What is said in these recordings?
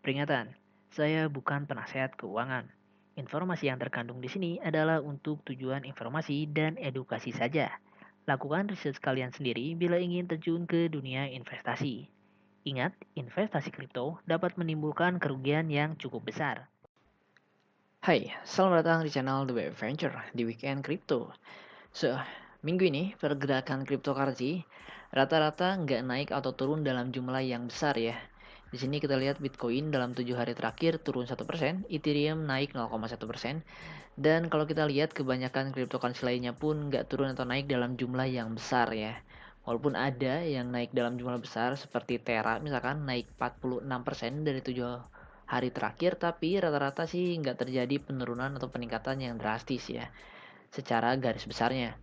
Peringatan, saya bukan penasehat keuangan. Informasi yang terkandung di sini adalah untuk tujuan informasi dan edukasi saja. Lakukan riset kalian sendiri bila ingin terjun ke dunia investasi. Ingat, investasi kripto dapat menimbulkan kerugian yang cukup besar. Hai, selamat datang di channel The Web Venture di Weekend Crypto. Minggu ini pergerakan cryptocurrency rata-rata nggak naik atau turun dalam jumlah yang besar ya. Di sini kita lihat Bitcoin dalam 7 hari terakhir turun 1%, Ethereum naik 0,1%, dan kalau kita lihat kebanyakan cryptocurrency lainnya pun nggak turun atau naik dalam jumlah yang besar ya. Walaupun ada yang naik dalam jumlah besar seperti Terra misalkan naik 46% dari 7 hari terakhir, tapi rata-rata sih nggak terjadi penurunan atau peningkatan yang drastis ya secara garis besarnya.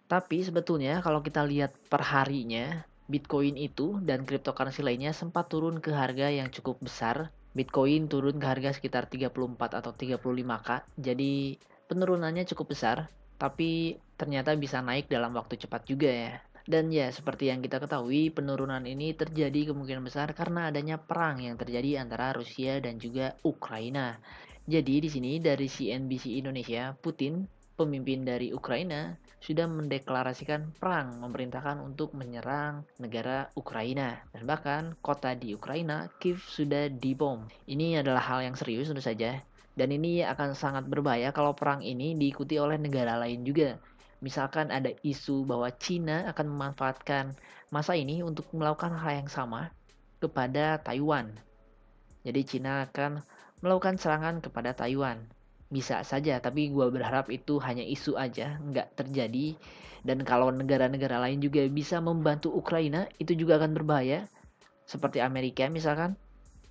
Tapi sebetulnya kalau kita lihat per harinya, Bitcoin itu dan cryptocurrency lainnya sempat turun ke harga yang cukup besar. Bitcoin turun ke harga sekitar 34 atau 35K. Jadi penurunannya cukup besar, tapi ternyata bisa naik dalam waktu cepat juga ya. Dan ya, seperti yang kita ketahui, penurunan ini terjadi kemungkinan besar karena adanya perang yang terjadi antara Rusia dan juga Ukraina. Jadi di sini dari CNBC Indonesia, Putin, pemimpin dari Ukraina, sudah mendeklarasikan perang, memerintahkan untuk menyerang negara Ukraina. Dan bahkan kota di Ukraina, Kiev, sudah dibom. Ini adalah hal yang serius tentu saja. Dan ini akan sangat berbahaya kalau perang ini diikuti oleh negara lain juga. Misalkan ada isu bahwa Cina akan memanfaatkan masa ini untuk melakukan hal yang sama kepada Taiwan. Jadi Cina akan melakukan serangan kepada Taiwan. Bisa saja, tapi gue berharap itu hanya isu aja, nggak terjadi. Dan kalau negara-negara lain juga bisa membantu Ukraina, itu juga akan berbahaya. Seperti Amerika misalkan,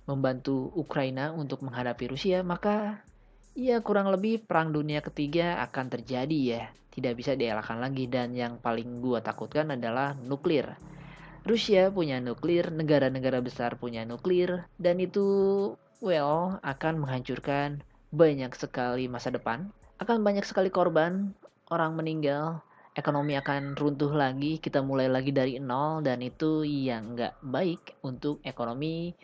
membantu Ukraina untuk menghadapi Rusia, maka ya kurang lebih perang dunia ketiga akan terjadi ya. Tidak bisa dielakkan lagi, dan yang paling gue takutkan adalah nuklir. Rusia punya nuklir, negara-negara besar punya nuklir, dan itu akan menghancurkan banyak sekali masa depan. Akan banyak sekali korban, orang meninggal, ekonomi akan runtuh lagi, kita mulai lagi dari nol, dan itu yang nggak baik untuk ekonomi,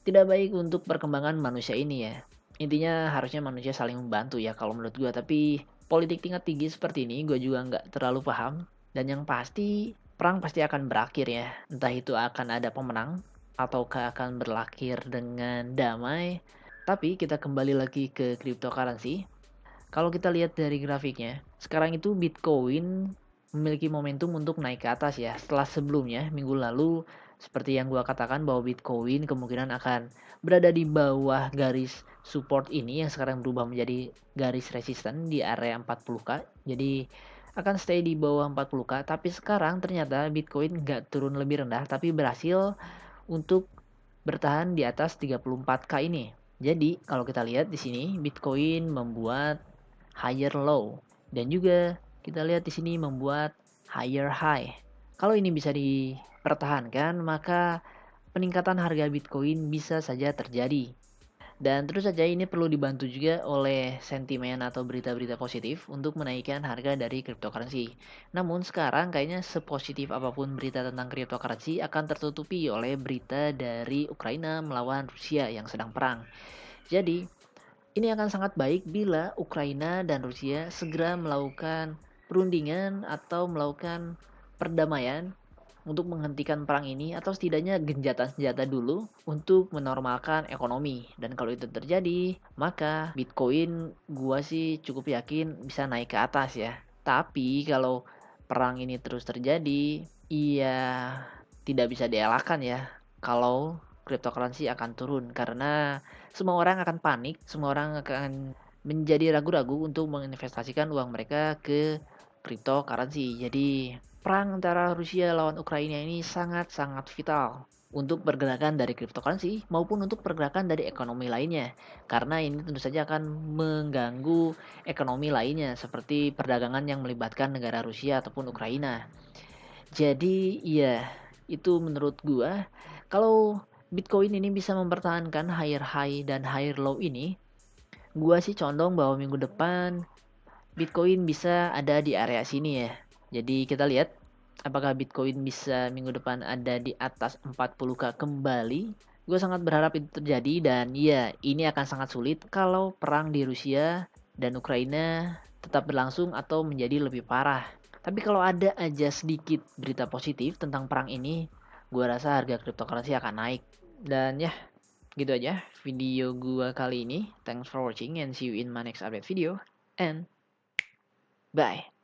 tidak baik untuk perkembangan manusia ini ya. Intinya harusnya manusia saling membantu ya kalau menurut gue, tapi politik tingkat tinggi seperti ini gue juga nggak terlalu paham. Dan yang pasti perang pasti akan berakhir ya. Entah itu akan ada pemenang ataukah akan berakhir dengan damai. Tapi kita kembali lagi ke cryptocurrency. Kalau kita lihat dari grafiknya, sekarang itu Bitcoin memiliki momentum untuk naik ke atas ya. Setelah sebelumnya, minggu lalu, seperti yang gua katakan bahwa Bitcoin kemungkinan akan berada di bawah garis support ini yang sekarang berubah menjadi garis resisten di area 40K. Jadi akan stay di bawah 40K. Tapi sekarang ternyata Bitcoin nggak turun lebih rendah, tapi berhasil untuk bertahan di atas 34K ini. Jadi kalau kita lihat di sini Bitcoin membuat higher low, dan juga kita lihat di sini membuat higher high. Kalau ini bisa dipertahankan, maka peningkatan harga Bitcoin bisa saja terjadi. Dan terus saja ini perlu dibantu juga oleh sentimen atau berita-berita positif untuk menaikkan harga dari cryptocurrency. Namun sekarang kayaknya sepositif apapun berita tentang cryptocurrency akan tertutupi oleh berita dari Ukraina melawan Rusia yang sedang perang. Jadi ini akan sangat baik bila Ukraina dan Rusia segera melakukan perundingan atau melakukan perdamaian untuk menghentikan perang ini, atau setidaknya genjatan senjata dulu untuk menormalkan ekonomi. Dan kalau itu terjadi, maka Bitcoin gua sih cukup yakin bisa naik ke atas ya. Tapi kalau perang ini terus terjadi, iya tidak bisa dielakkan ya kalau cryptocurrency akan turun, karena semua orang akan panik, semua orang akan menjadi ragu-ragu untuk menginvestasikan uang mereka ke cryptocurrency. Jadi perang antara Rusia lawan Ukraina ini sangat-sangat vital untuk pergerakan dari cryptocurrency maupun untuk pergerakan dari ekonomi lainnya. Karena ini tentu saja akan mengganggu ekonomi lainnya seperti perdagangan yang melibatkan negara Rusia ataupun Ukraina. Jadi ya, itu menurut gua kalau Bitcoin ini bisa mempertahankan higher high dan higher low ini, gua sih condong bahwa minggu depan Bitcoin bisa ada di area sini ya. Jadi kita lihat apakah Bitcoin bisa minggu depan ada di atas 40K kembali. Gue sangat berharap itu terjadi dan ya, ini akan sangat sulit kalau perang di Rusia dan Ukraina tetap berlangsung atau menjadi lebih parah. Tapi kalau ada aja sedikit berita positif tentang perang ini, gue rasa harga cryptocurrency akan naik. Dan ya, gitu aja video gue kali ini. Thanks for watching and see you in my next update video. And bye.